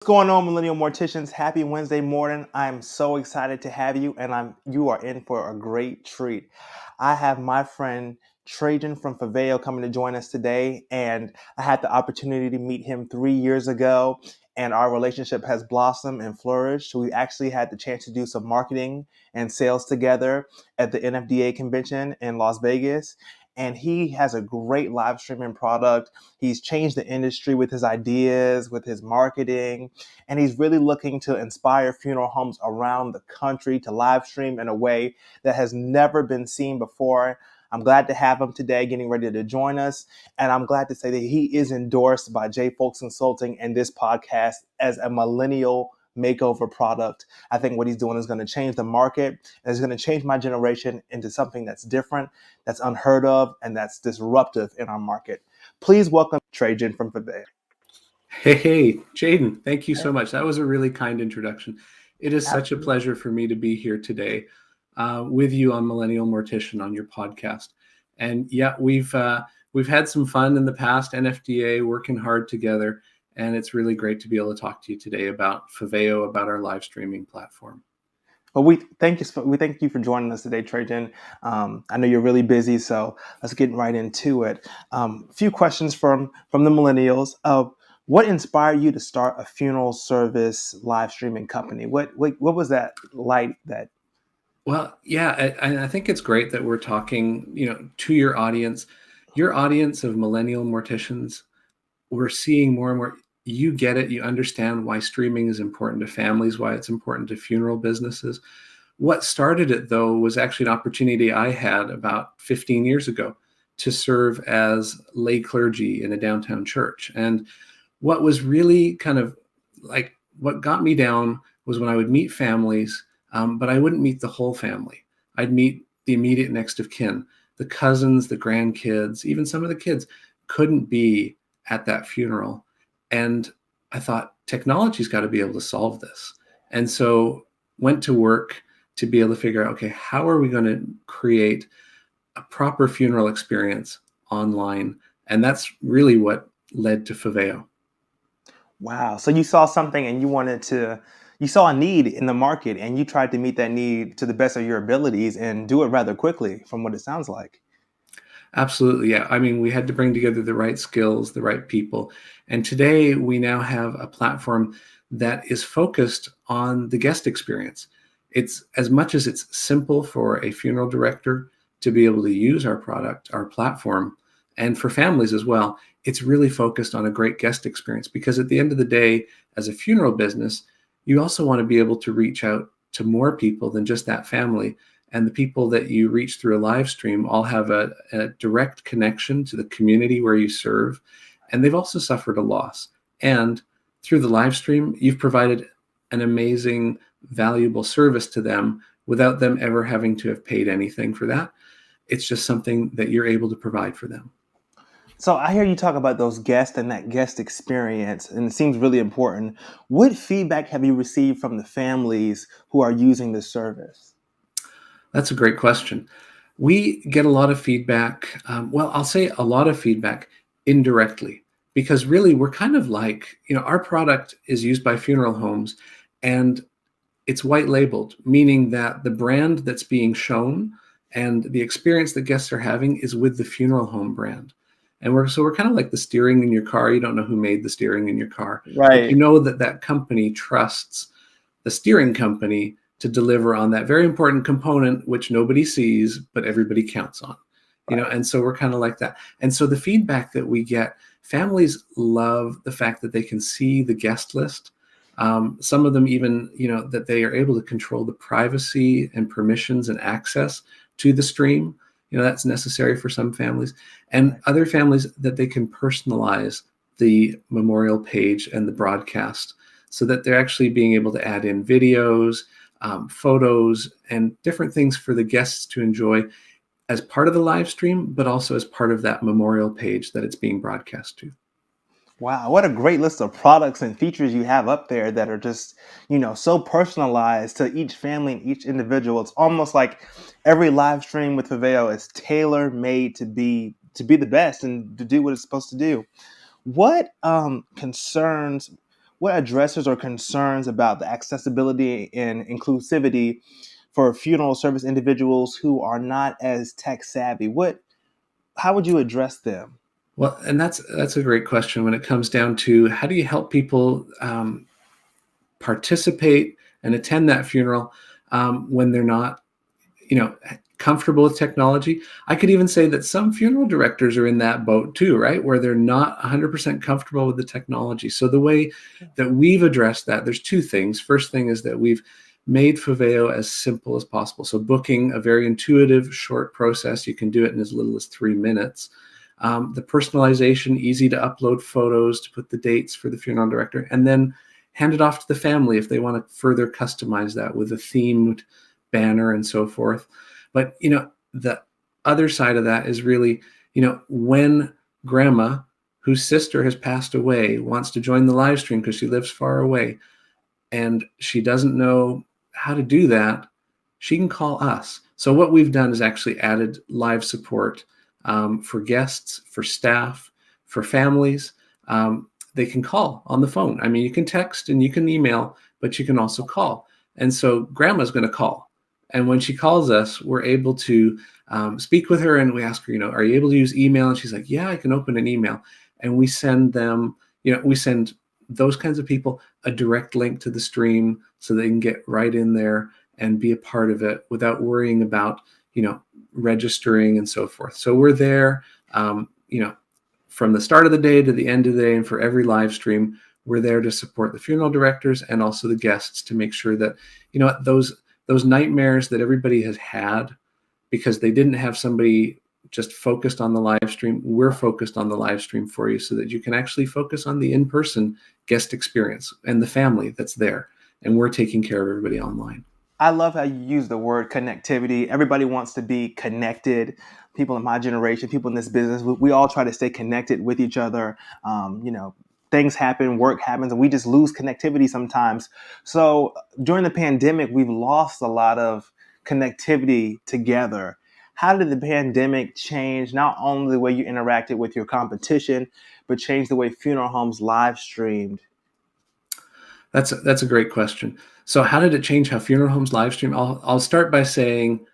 What's going on, Millennial Morticians? Happy Wednesday morning. I'm so excited to have you, and you are in for a great treat. I have my friend Trajan from Foveo coming to join us today, and I had the opportunity to meet him 3 years ago, and our relationship has blossomed and flourished. We actually had the chance to do some marketing and sales together at the NFDA convention in Las Vegas. And he has a great live streaming product. He's changed the industry with his ideas, with his marketing, and he's really looking to inspire funeral homes around the country to live stream in a way that has never been seen before. I'm glad to have him today, getting ready to join us. And I'm glad to say that he is endorsed by J Folks Consulting and this podcast as a millennial makeover product. I think what he's doing is going to change the market and is going to change my generation into something that's different, that's unheard of, and that's disruptive in our market. Please welcome Trajan from Foveo. Hey, Jaden, thank you so much. That was a really kind introduction. It is such a pleasure for me to be here today with you on Millennial Mortician on your podcast. And yeah, we've had some fun in the past, NFDA, working hard together. And it's really great to be able to talk to you today about Foveo, about our live streaming platform. Well, we thank you for joining us today, Trajan. I know you're really busy, so let's get right into it. A few questions from the millennials. What inspired you to start a funeral service live streaming company? What was that light that? Well, yeah, I think it's great that we're talking, to your audience of millennial morticians. We're seeing more and more. You get it. You understand why streaming is important to families, why it's important to funeral businesses. What started it, though, was actually an opportunity I had about 15 years ago to serve as lay clergy in a downtown church. And what was really kind of like what got me down was when I would meet families, but I wouldn't meet the whole family. I'd meet the immediate next of kin, the cousins, the grandkids, even some of the kids couldn't be at that funeral. And I thought technology's got to be able to solve this. And so went to work to be able to figure out, okay, how are we going to create a proper funeral experience online? And that's really what led to Foveo. Wow. So you saw something and you saw a need in the market and you tried to meet that need to the best of your abilities and do it rather quickly, from what it sounds like. Absolutely. Yeah. I mean, we had to bring together the right skills, the right people. And today we now have a platform that is focused on the guest experience. It's as much as it's simple for a funeral director to be able to use our product, our platform, and for families as well. It's really focused on a great guest experience because at the end of the day, as a funeral business, you also want to be able to reach out to more people than just that family. And the people that you reach through a live stream all have a direct connection to the community where you serve. And they've also suffered a loss. And through the live stream, you've provided an amazing, valuable service to them without them ever having to have paid anything for that. It's just something that you're able to provide for them. So I hear you talk about those guests and that guest experience, and it seems really important. What feedback have you received from the families who are using this service? That's a great question. We get a lot of feedback. I'll say a lot of feedback indirectly, because really we're kind of like, our product is used by funeral homes and it's white labeled, meaning that the brand that's being shown and the experience that guests are having is with the funeral home brand. And we're kind of like the steering in your car. You don't know who made the steering in your car, but you Right. know that company trusts the steering company to deliver on that very important component, which nobody sees, but everybody counts on, Right. and so we're kind of like that. And so the feedback that we get, families love the fact that they can see the guest list. Some of them even, that they are able to control the privacy and permissions and access to the stream. That's necessary for some families, and Right. other families that they can personalize the memorial page and the broadcast so that they're actually being able to add in videos, photos, and different things for the guests to enjoy as part of the live stream, but also as part of that memorial page that it's being broadcast to. Wow, what a great list of products and features you have up there that are just, so personalized to each family and each individual. It's almost like every live stream with Foveo is tailor made to be the best and to do what it's supposed to do. What concerns what addresses or concerns about the accessibility and inclusivity for funeral service individuals who are not as tech savvy? How would you address them? Well, and that's a great question when it comes down to how do you help people participate and attend that funeral when they're not, comfortable with technology. I could even say that some funeral directors are in that boat too, right? Where they're not 100% comfortable with the technology. So the way that we've addressed that, there's two things. First thing is that we've made Foveo as simple as possible. So booking a very intuitive, short process. You can do it in as little as 3 minutes. The personalization, easy to upload photos, to put the dates for the funeral director, and then hand it off to the family if they want to further customize that with a themed banner and so forth. But, the other side of that is really, when grandma, whose sister has passed away, wants to join the live stream because she lives far away and she doesn't know how to do that, she can call us. So what we've done is actually added live support for guests, for staff, for families. They can call on the phone. I mean, you can text and you can email, but you can also call. And so grandma's going to call. And when she calls us, we're able to speak with her and we ask her, are you able to use email? And she's like, yeah, I can open an email. And we send them, we send those kinds of people a direct link to the stream so they can get right in there and be a part of it without worrying about, registering and so forth. So we're there, from the start of the day to the end of the day, and for every live stream, we're there to support the funeral directors and also the guests to make sure that, those nightmares that everybody has had because they didn't have somebody just focused on the live stream, we're focused on the live stream for you so that you can actually focus on the in-person guest experience and the family that's there. And we're taking care of everybody online. I love how you use the word connectivity. Everybody wants to be connected. People in my generation, people in this business, we all try to stay connected with each other. Things happen, work happens, and we just lose connectivity sometimes. So during the pandemic, we've lost a lot of connectivity together. How did the pandemic change not only the way you interacted with your competition, but change the way funeral homes live streamed? That's a great question. So how did it change how funeral homes live stream? I'll start by saying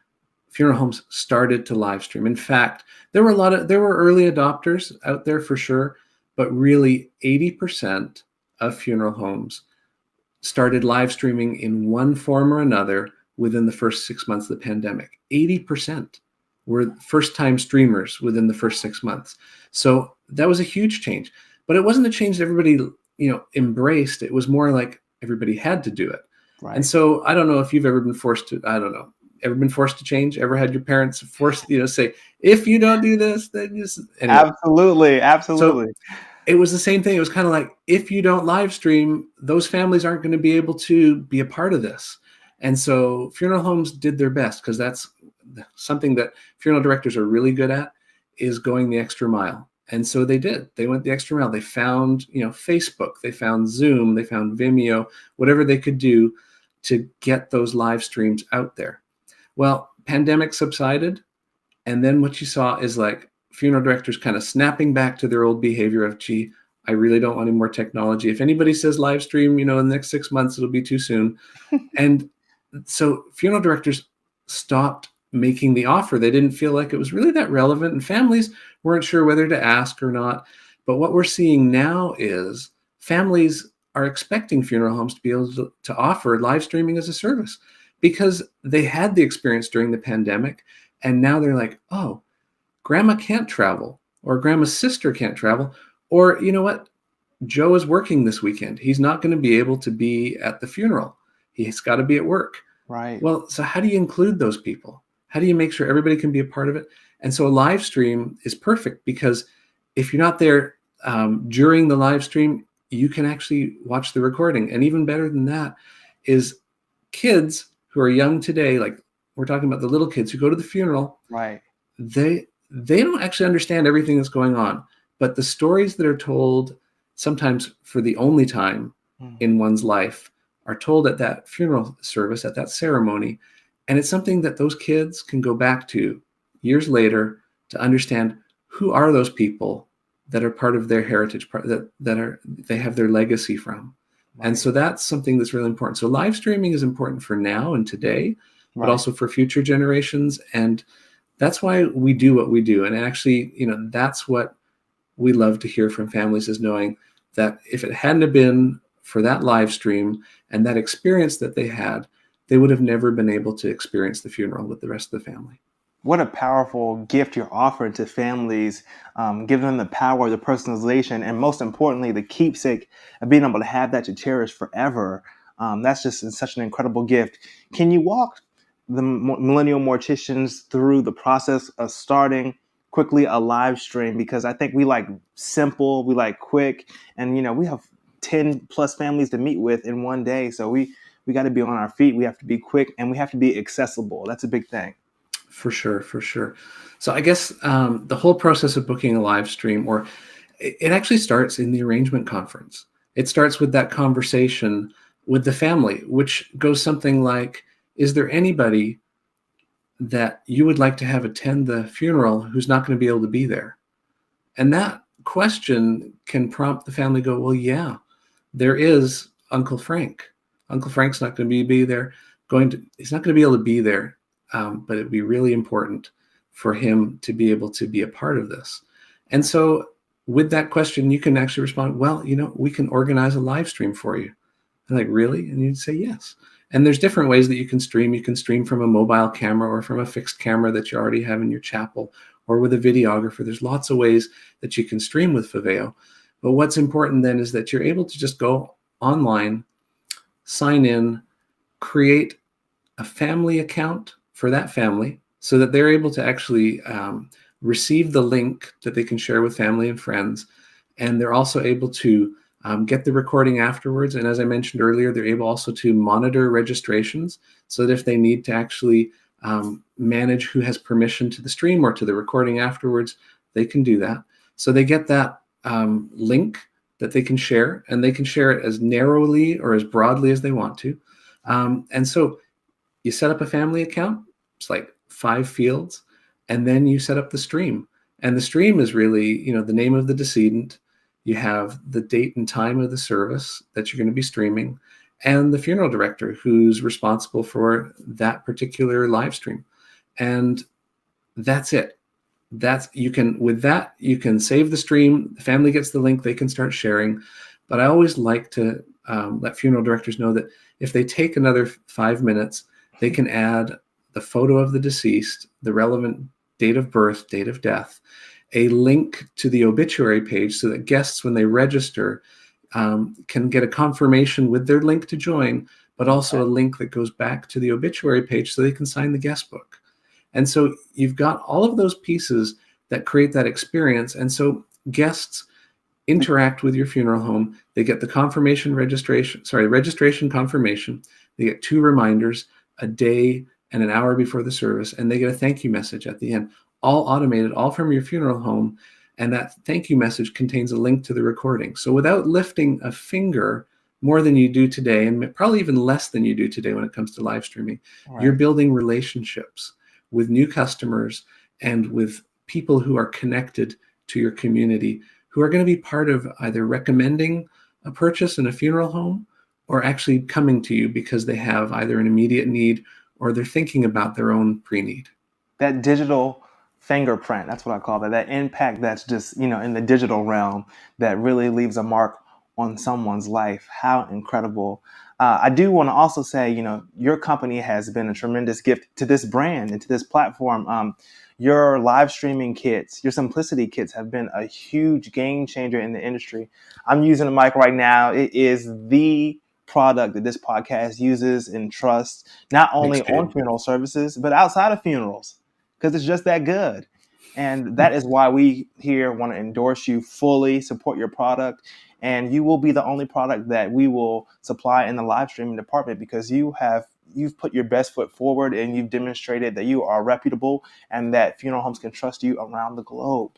funeral homes started to live stream. In fact, there were early adopters out there for sure, but really 80% of funeral homes started live streaming in one form or another within the first 6 months of the pandemic. 80% were first-time streamers within the first 6 months. So that was a huge change. But it wasn't a change that everybody, embraced. It was more like everybody had to do it. Right. And so I don't know if you've ever been forced to, I don't know, ever been forced to change? Ever had your parents force, say, if you don't do this, then just anyway. Absolutely. So it was the same thing. It was kind of like, if you don't live stream, those families aren't going to be able to be a part of this. And so funeral homes did their best because that's something that funeral directors are really good at, is going the extra mile. And so they did. They went the extra mile. They found, Facebook, they found Zoom, they found Vimeo, whatever they could do to get those live streams out there. Well, pandemic subsided. And then what you saw is like funeral directors kind of snapping back to their old behavior of, gee, I really don't want any more technology. If anybody says live stream, in the next 6 months, it'll be too soon. And so funeral directors stopped making the offer. They didn't feel like it was really that relevant, and families weren't sure whether to ask or not. But what we're seeing now is families are expecting funeral homes to be able to offer live streaming as a service because they had the experience during the pandemic. And now they're like, oh, grandma can't travel, or grandma's sister can't travel, or you know what? Joe is working this weekend. He's not going to be able to be at the funeral. He's got to be at work. Right. Well, so how do you include those people? How do you make sure everybody can be a part of it? And so a live stream is perfect because if you're not there during the live stream, you can actually watch the recording. And even better than that is kids who are young today, like we're talking about the little kids who go to the funeral, Right. They don't actually understand everything that's going on. But the stories that are told, sometimes for the only time in one's life, are told at that funeral service, at that ceremony. And it's something that those kids can go back to years later to understand who are those people that are part of their heritage, that they have their legacy from. And Right. so that's something that's really important. So live streaming is important for now and today, but Right. also for future generations. And that's why we do what we do. And actually, that's what we love to hear from families, is knowing that if it hadn't have been for that live stream and that experience that they had, they would have never been able to experience the funeral with the rest of the family. What a powerful gift you're offering to families, giving them the power of the personalization, and most importantly, the keepsake of being able to have that to cherish forever. That's just such an incredible gift. Can you walk the millennial morticians through the process of starting quickly a live stream? Because I think we like simple, we like quick, and we have 10 plus families to meet with in one day. So we got to be on our feet. We have to be quick, and we have to be accessible. That's a big thing. For sure, for sure. So I guess the whole process of booking a live stream, or it actually starts in the arrangement conference. It starts with that conversation with the family, which goes something like, is there anybody that you would like to have attend the funeral who's not going to be able to be there? And that question can prompt the family to go, well, yeah, there is Uncle Frank. Uncle Frank's not going to be there. He's not going to be able to be there, but it'd be really important for him to be able to be a part of this. And so, with that question, you can actually respond, well, we can organize a live stream for you. And like, really? And you'd say yes. And there's different ways that you can stream. You can stream from a mobile camera or from a fixed camera that you already have in your chapel, or with a videographer. There's lots of ways that you can stream with Foveo. But what's important then is that you're able to just go online, sign in, create a family account for that family so that they're able to actually receive the link that they can share with family and friends. And they're also able to get the recording afterwards. And as I mentioned earlier, they're able also to monitor registrations so that if they need to actually manage who has permission to the stream or to the recording afterwards, they can do that. So they get that link that they can share, and they can share it as narrowly or as broadly as they want to. And so you set up a family account. It's like 5 fields, and then you set up the stream. And the stream is really, the name of the decedent. You have the date and time of the service that you're going to be streaming, and the funeral director who's responsible for that particular live stream. And that's it. You can save the stream. The family gets the link. They can start sharing. But I always like to let funeral directors know that if they take another 5 minutes, they can add the photo of the deceased, the relevant date of birth, date of death, a link to the obituary page so that guests, when they register, can get a confirmation with their link to join, but also a link that goes back to the obituary page so they can sign the guest book. And so you've got all of those pieces that create that experience. And so guests interact with your funeral home. They get the registration confirmation. They get 2 reminders, a day and an hour before the service, and they get a thank you message at the end, all automated, all from your funeral home. And that thank you message contains a link to the recording. So without lifting a finger more than you do today, and probably even less than you do today when it comes to live streaming, you're Right. building relationships with new customers and with people who are connected to your community, who are going to be part of either recommending a purchase in a funeral home or actually coming to you because they have either an immediate need or they're thinking about their own pre-need. That digital fingerprint, that's what I call it. That impact that's just, in the digital realm that really leaves a mark on someone's life. How incredible. I do want to also say, your company has been a tremendous gift to this brand and to this platform. Your live streaming kits, your simplicity kits have been a huge game changer in the industry. I'm using a mic right now. It is the product that this podcast uses and trusts, not Thanks, only on Jade. funeral services, but outside of funerals, because it's just that good. And that is why we here want to endorse you fully, support your product, and you will be the only product that we will supply in the live streaming department because you've put your best foot forward and you've demonstrated that you are reputable and that funeral homes can trust you around the globe.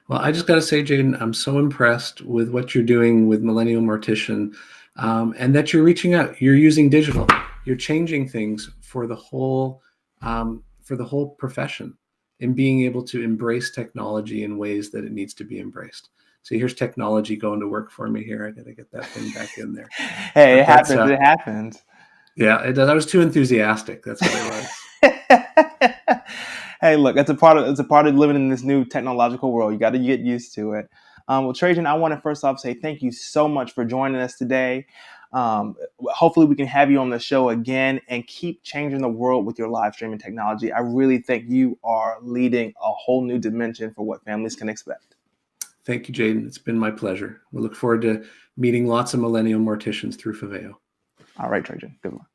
Well, I just got to say, Jaden, I'm so impressed with what you're doing with Millennial Mortician, and that you're reaching out. You're using digital. You're changing things for the whole profession, in being able to embrace technology in ways that it needs to be embraced. See, here's technology going to work for me here. I got to get that thing back in there. Hey, But it that's happens. It happens. yeah, I was too enthusiastic. That's what it was. Hey, look, it's a part of living in this new technological world. You got to get used to it. Well, Trajan, I want to first off say thank you so much for joining us today. Hopefully, we can have you on the show again and keep changing the world with your live streaming technology. I really think you are leading a whole new dimension for what families can expect. Thank you, Jaden. It's been my pleasure. We look forward to meeting lots of millennial morticians through Foveo. All right, Trajan. Good luck.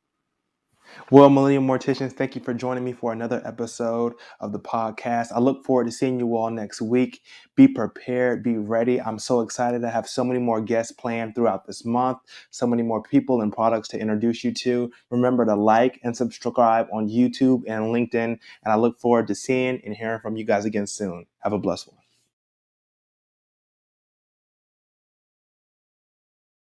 Well, Millennial Morticians, thank you for joining me for another episode of the podcast. I look forward to seeing you all next week. Be prepared, be ready. I'm so excited to have so many more guests planned throughout this month, so many more people and products to introduce you to. Remember to like and subscribe on YouTube and LinkedIn, and I look forward to seeing and hearing from you guys again soon. Have a blessed one.